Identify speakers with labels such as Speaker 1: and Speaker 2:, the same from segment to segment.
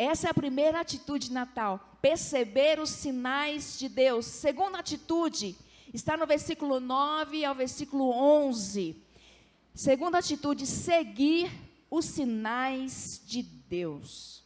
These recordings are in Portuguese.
Speaker 1: Essa é a primeira atitude de Natal, perceber os sinais de Deus. Segunda atitude, está no versículo 9 ao versículo 11. Segunda atitude, seguir os sinais de Deus.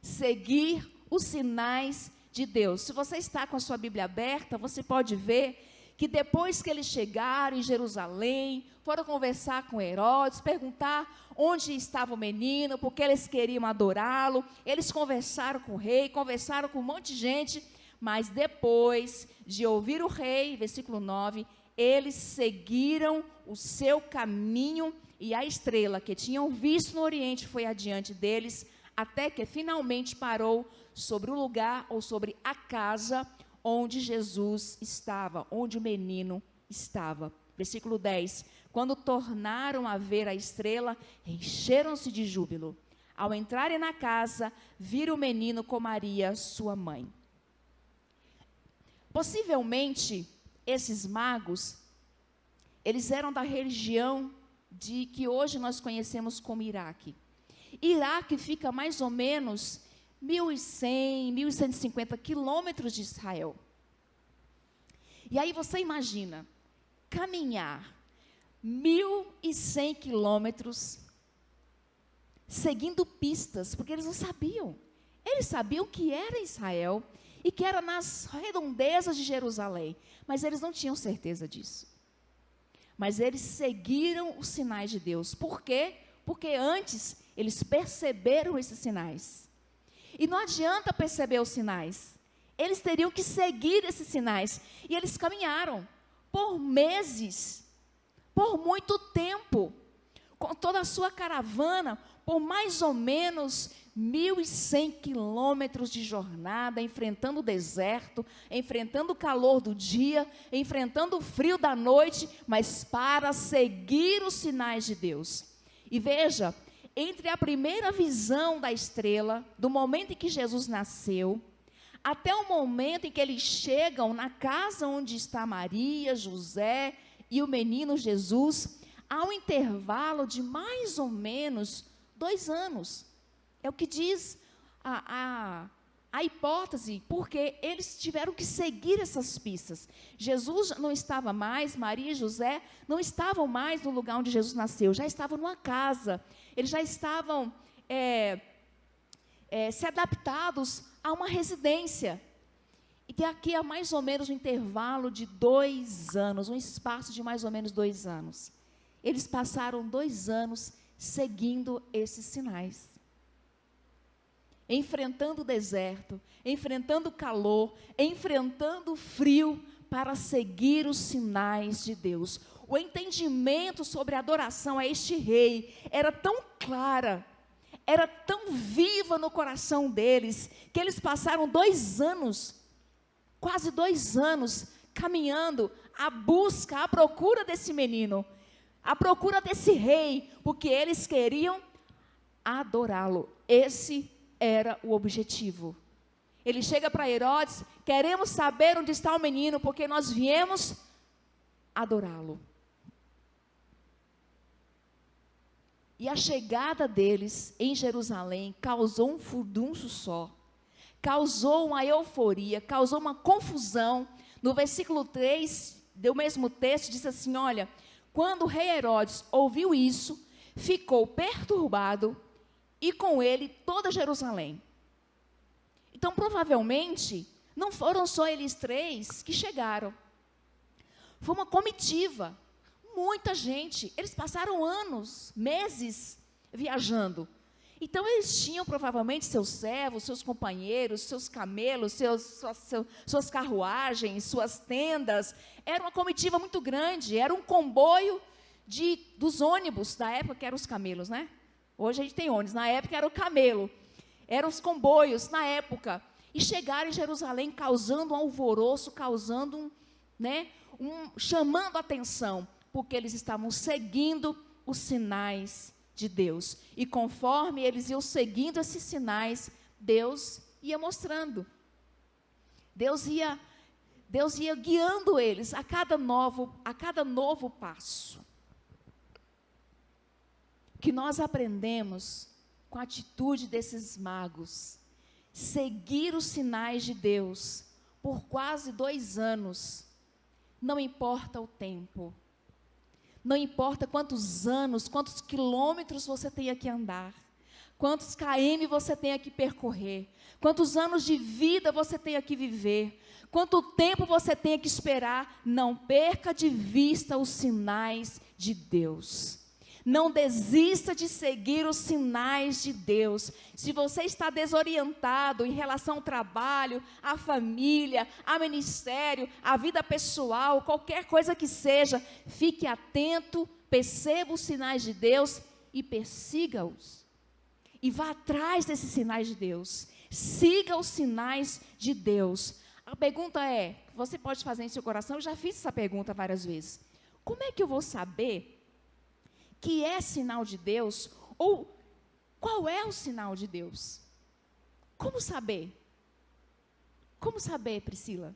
Speaker 1: Seguir os sinais de Deus. Se você está com a sua Bíblia aberta, você pode ver que depois que eles chegaram em Jerusalém, foram conversar com Herodes, perguntar onde estava o menino, porque eles queriam adorá-lo. Eles conversaram com o rei, conversaram com um monte de gente, mas depois de ouvir o rei, versículo 9, eles seguiram o seu caminho e a estrela que tinham visto no Oriente foi adiante deles, até que finalmente parou sobre o lugar ou sobre a casa onde Jesus estava, onde o menino estava. Versículo 10, quando tornaram a ver a estrela, encheram-se de júbilo. Ao entrarem na casa, viram o menino com Maria, sua mãe. Possivelmente, esses magos, eles eram da região de que hoje nós conhecemos como Iraque. Iraque fica mais ou menos 1.100, 1.150 quilômetros de Israel. E aí você imagina, caminhar 1.100 quilômetros, seguindo pistas, porque eles não sabiam. Eles sabiam que era Israel e que era nas redondezas de Jerusalém, mas eles não tinham certeza disso. Mas eles seguiram os sinais de Deus. Por quê? Porque antes eles perceberam esses sinais. E não adianta perceber os sinais. Eles teriam que seguir esses sinais. E eles caminharam por meses, por muito tempo, com toda a sua caravana, por mais ou menos 1.100 quilômetros de jornada, enfrentando o deserto, enfrentando o calor do dia, enfrentando o frio da noite, mas para seguir os sinais de Deus. E veja, entre a primeira visão da estrela, do momento em que Jesus nasceu, até o momento em que eles chegam na casa onde está Maria, José e o menino Jesus, há um intervalo de mais ou menos 2 anos. É o que diz a hipótese, porque eles tiveram que seguir essas pistas. Jesus não estava mais, Maria e José não estavam mais no lugar onde Jesus nasceu, já estavam numa casa, eles já estavam se adaptados a uma residência. E daqui a mais ou menos um intervalo de 2 anos, um espaço de mais ou menos 2 anos, eles passaram 2 anos seguindo esses sinais. Enfrentando o deserto, enfrentando o calor, enfrentando o frio, para seguir os sinais de Deus. O entendimento sobre a adoração a este rei era tão clara, era tão viva no coração deles, que eles passaram 2 anos, quase 2 anos, caminhando à busca, à procura desse menino, à procura desse rei, porque eles queriam adorá-lo. Esse era o objetivo. Ele chega para Herodes: queremos saber onde está o menino, porque nós viemos adorá-lo. E a chegada deles em Jerusalém causou um furdunço só, causou uma euforia, causou uma confusão. No versículo 3 do mesmo texto, diz assim: olha, quando o rei Herodes ouviu isso, ficou perturbado, e com ele toda Jerusalém. Então, provavelmente, não foram só eles 3 que chegaram. Foi uma comitiva, muita gente. Eles passaram anos, meses viajando. Então, eles tinham provavelmente seus servos, seus companheiros, seus camelos, suas carruagens, suas tendas. Era uma comitiva muito grande, era um comboio dos ônibus da época, que eram os camelos, né? Hoje a gente tem ônibus, na época era o camelo, eram os comboios na época, e chegaram em Jerusalém causando um alvoroço, causando chamando a atenção, porque eles estavam seguindo os sinais de Deus, e conforme eles iam seguindo esses sinais, Deus ia mostrando, Deus ia guiando eles a cada novo passo. Que nós aprendemos com a atitude desses magos, seguir os sinais de Deus por quase 2 anos. Não importa o tempo, não importa quantos anos, quantos quilômetros você tenha que andar, quantos km você tenha que percorrer, quantos anos de vida você tenha que viver, quanto tempo você tenha que esperar, não perca de vista os sinais de Deus. Não desista de seguir os sinais de Deus. Se você está desorientado em relação ao trabalho, à família, ao ministério, à vida pessoal, qualquer coisa que seja, fique atento, perceba os sinais de Deus e persiga-os. E vá atrás desses sinais de Deus. Siga os sinais de Deus. A pergunta é, você pode fazer em seu coração, eu já fiz essa pergunta várias vezes. Como é que eu vou saber que é sinal de Deus, ou qual é o sinal de Deus? Como saber? Como saber, Priscila,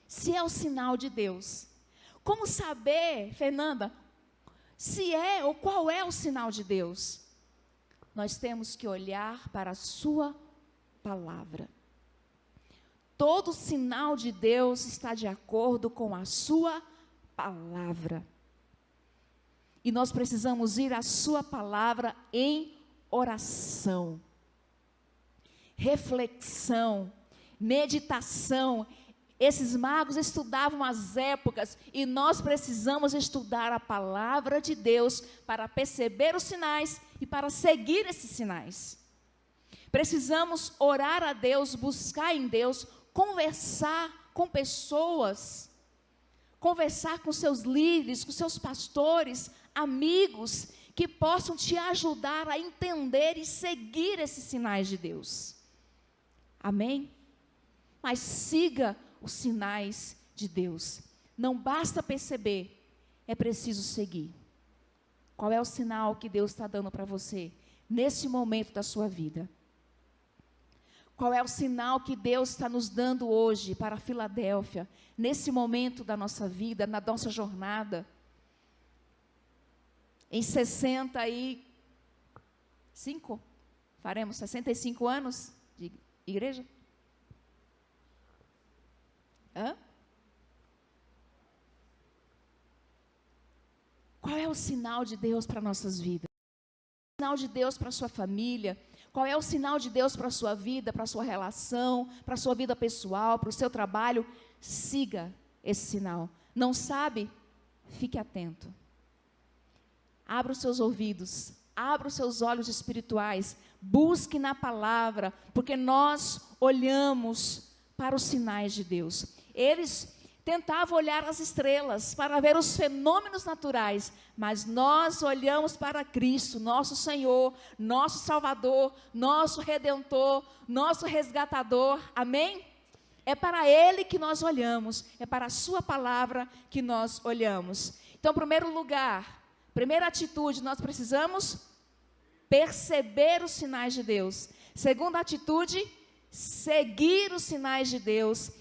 Speaker 1: se é o sinal de Deus? Como saber, Fernanda, se é ou qual é o sinal de Deus? Nós temos que olhar para a sua palavra. Todo sinal de Deus está de acordo com a sua palavra. E nós precisamos ir à sua palavra em oração, reflexão, meditação. Esses magos estudavam as épocas e nós precisamos estudar a palavra de Deus para perceber os sinais e para seguir esses sinais. Precisamos orar a Deus, buscar em Deus, conversar com pessoas, conversar com seus líderes, com seus pastores, amigos, que possam te ajudar a entender e seguir esses sinais de Deus. Amém? Mas siga os sinais de Deus. Não basta perceber, é preciso seguir. Qual é o sinal que Deus está dando para você nesse momento da sua vida? Qual é o sinal que Deus está nos dando hoje para a Filadélfia, nesse momento da nossa vida, na nossa jornada? Em 65, faremos 65 anos de igreja? Qual é o sinal de Deus para nossas vidas? Qual é o sinal de Deus para a sua família? Qual é o sinal de Deus para a sua vida, para a sua relação, para a sua vida pessoal, para o seu trabalho? Siga esse sinal. Não sabe? Fique atento. Abra os seus ouvidos, abra os seus olhos espirituais, busque na palavra, porque nós olhamos para os sinais de Deus. Eles tentavam olhar as estrelas para ver os fenômenos naturais, mas nós olhamos para Cristo, nosso Senhor, nosso Salvador, nosso Redentor, nosso Resgatador, amém? É para Ele que nós olhamos, é para a sua palavra que nós olhamos. Então, em primeiro lugar, primeira atitude, nós precisamos perceber os sinais de Deus. Segunda atitude, seguir os sinais de Deus.